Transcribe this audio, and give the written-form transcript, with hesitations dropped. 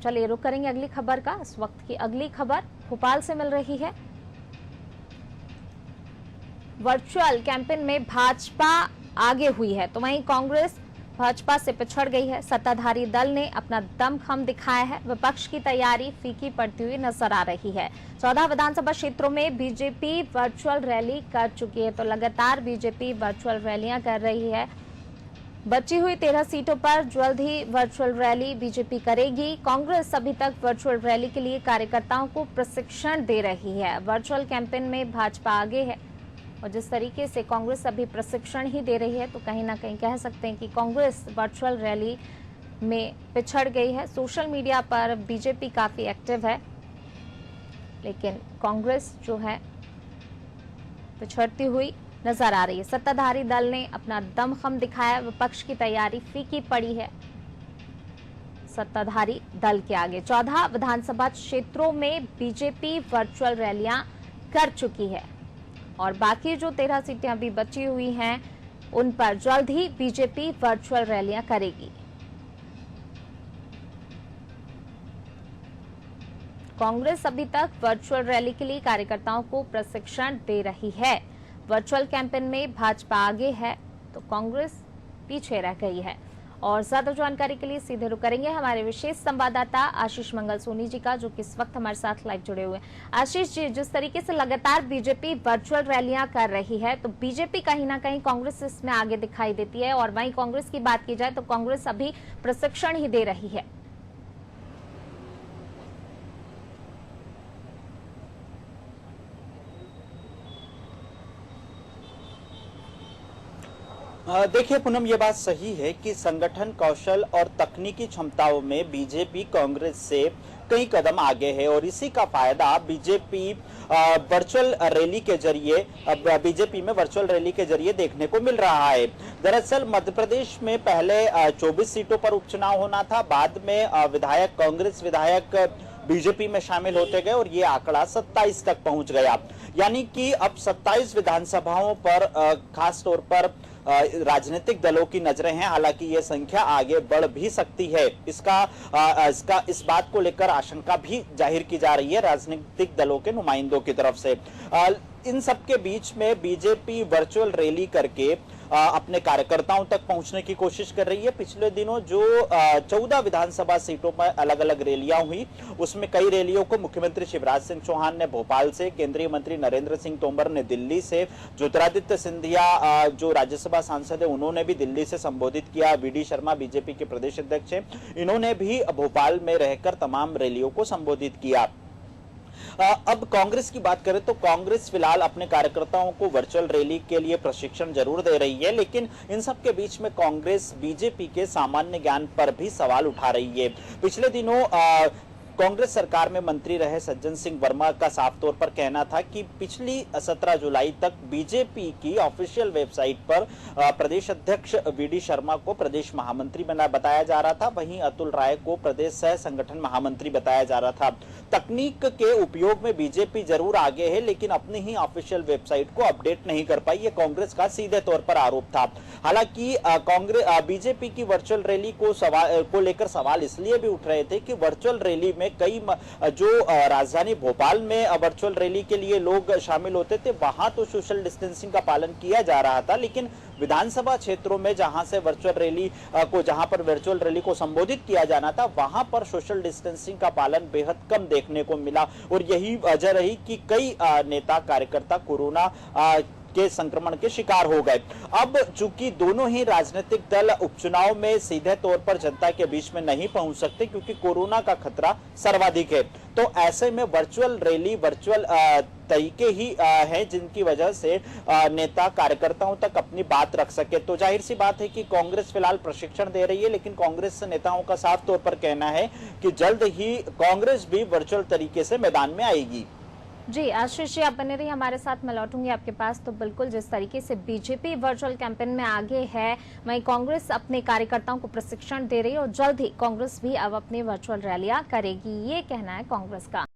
चलिए रुक करेंगे अगली खबर का। इस वक्त की अगली खबर भोपाल से मिल रही है। वर्चुअल कैंपेन में भाजपा आगे हुई है तो वहीं कांग्रेस भाजपा से पिछड़ गई है। सत्ताधारी दल ने अपना दमखम दिखाया है। विपक्ष की तैयारी फीकी पड़ती हुई नजर आ रही है। 14 विधानसभा क्षेत्रों में बीजेपी वर्चुअल रैली कर चुकी है तो लगातार बीजेपी वर्चुअल रैलियां कर रही है। बची हुई 13 सीटों पर जल्द ही वर्चुअल रैली बीजेपी करेगी। कांग्रेस अभी तक वर्चुअल रैली के लिए कार्यकर्ताओं को प्रशिक्षण दे रही है। वर्चुअल कैंपेन में भाजपा आगे है और जिस तरीके से कांग्रेस अभी प्रशिक्षण ही दे रही है तो कहीं ना कहीं कह सकते हैं कि कांग्रेस वर्चुअल रैली में पिछड़ गई है। सोशल मीडिया पर बीजेपी काफी एक्टिव है लेकिन कांग्रेस जो है पिछड़ती हुई नजर आ रही है। सत्ताधारी दल ने अपना दमखम दिखाया। विपक्ष की तैयारी फीकी पड़ी है सत्ताधारी दल के आगे। 14 विधानसभा क्षेत्रों में बीजेपी वर्चुअल रैलियां कर चुकी है और बाकी जो 13 सीटें अभी बची हुई हैं उन पर जल्द ही बीजेपी वर्चुअल रैलियां करेगी। कांग्रेस अभी तक वर्चुअल रैली के लिए कार्यकर्ताओं को प्रशिक्षण दे रही है। वर्चुअल कैंपेन में भाजपा आगे है तो कांग्रेस पीछे रह गई है। और ज्यादा जानकारी के लिए सीधे रुक करेंगे हमारे विशेष संवाददाता आशीष मंगल सोनी जी का, जो कि इस वक्त हमारे साथ लाइव जुड़े हुए हैं। आशीष जी, जिस तरीके से लगातार बीजेपी वर्चुअल रैलियां कर रही है तो बीजेपी कहीं ना कहीं कांग्रेस इसमें आगे दिखाई देती है और वहीं कांग्रेस की बात की जाए तो कांग्रेस अभी प्रशिक्षण ही दे रही है। देखिए पूनम, ये बात सही है कि संगठन कौशल और तकनीकी क्षमताओं में बीजेपी कांग्रेस से कई कदम आगे है और इसी का फायदा बीजेपी वर्चुअल रैली के जरिए बीजेपी में वर्चुअल रैली के जरिए देखने को मिल रहा है। दरअसल मध्य प्रदेश में पहले 24 सीटों पर उपचुनाव होना था, बाद में कांग्रेस विधायक बीजेपी में शामिल होते गए और ये आंकड़ा 27 तक पहुंच गया। यानी कि अब 27 विधानसभाओं पर खास तौर पर राजनीतिक दलों की नजरें हैं। हालांकि ये संख्या आगे बढ़ भी सकती है। इस बात को लेकर आशंका भी जाहिर की जा रही है राजनीतिक दलों के नुमाइंदों की तरफ से। इन सब के बीच में बीजेपी वर्चुअल रैली करके अपने कार्यकर्ताओं तक पहुंचने की कोशिश कर रही है। पिछले दिनों जो 14 विधानसभा सीटों पर अलग अलग रैलियां हुई, उसमें कई रैलियों को मुख्यमंत्री शिवराज सिंह चौहान ने भोपाल से, केंद्रीय मंत्री नरेंद्र सिंह तोमर ने दिल्ली से, ज्योतिरादित्य सिंधिया जो राज्यसभा सांसद है उन्होंने भी दिल्ली से संबोधित किया, वी.डी. शर्मा बीजेपी के प्रदेश अध्यक्ष हैं, इन्होंने भी भोपाल में रहकर तमाम रैलियों को संबोधित किया। अब कांग्रेस की बात करें तो कांग्रेस फिलहाल अपने कार्यकर्ताओं को वर्चुअल रैली के लिए प्रशिक्षण जरूर दे रही है, लेकिन इन सब के बीच में कांग्रेस बीजेपी के सामान्य ज्ञान पर भी सवाल उठा रही है। पिछले दिनों कांग्रेस सरकार में मंत्री रहे सज्जन सिंह वर्मा का साफ तौर पर कहना था कि पिछली 17 जुलाई तक बीजेपी की ऑफिशियल वेबसाइट पर प्रदेश अध्यक्ष वी.डी. शर्मा को प्रदेश महामंत्री बताया जा रहा था, वहीं अतुल राय को प्रदेश सह संगठन महामंत्री बताया जा रहा था। तकनीक के उपयोग में बीजेपी जरूर आगे है लेकिन अपनी ही ऑफिशियल वेबसाइट को अपडेट नहीं कर पाई, ये कांग्रेस का सीधे तौर पर आरोप था। हालांकि बीजेपी की वर्चुअल रैली को लेकर सवाल इसलिए भी उठ रहे थे कि वर्चुअल रैली में कई जो राजधानी भोपाल में वर्चुअल रैली के लिए लोग शामिल होते थे, वहां तो सोशल डिस्टेंसिंग का पालन किया जा रहा था, लेकिन विधानसभा क्षेत्रों में जहां पर वर्चुअल रैली को संबोधित किया जाना था, वहां पर सोशल डिस्टेंसिंग का पालन बेहद कम देखने को मिला और यही वजह रही कि कई नेता कार्यकर्ता कोरोना के संक्रमण के शिकार हो गए। अब चूंकि दोनों ही राजनीतिक दल उपचुनाव में सीधे तौर पर जनता के बीच में नहीं पहुंच सकते क्योंकि कोरोना का खतरा सर्वाधिक है, तो ऐसे में वर्चुअल रैली वर्चुअल तरीके ही हैं जिनकी वजह से नेता कार्यकर्ताओं तक अपनी बात रख सके। तो जाहिर सी बात है कि कांग्रेस फिलहाल प्रशिक्षण दे रही है, लेकिन कांग्रेस नेताओं का साफ तौर पर कहना है कि जल्द ही कांग्रेस भी वर्चुअल तरीके से मैदान में आएगी। जी आशीष जी, आप बने रहिए हमारे साथ, मैं लौटूंगी आपके पास। तो बिल्कुल जिस तरीके से बीजेपी वर्चुअल कैंपेन में आगे है, वहीं कांग्रेस अपने कार्यकर्ताओं को प्रशिक्षण दे रही है और जल्द ही कांग्रेस भी अब अपनी वर्चुअल रैलियां करेगी, ये कहना है कांग्रेस का।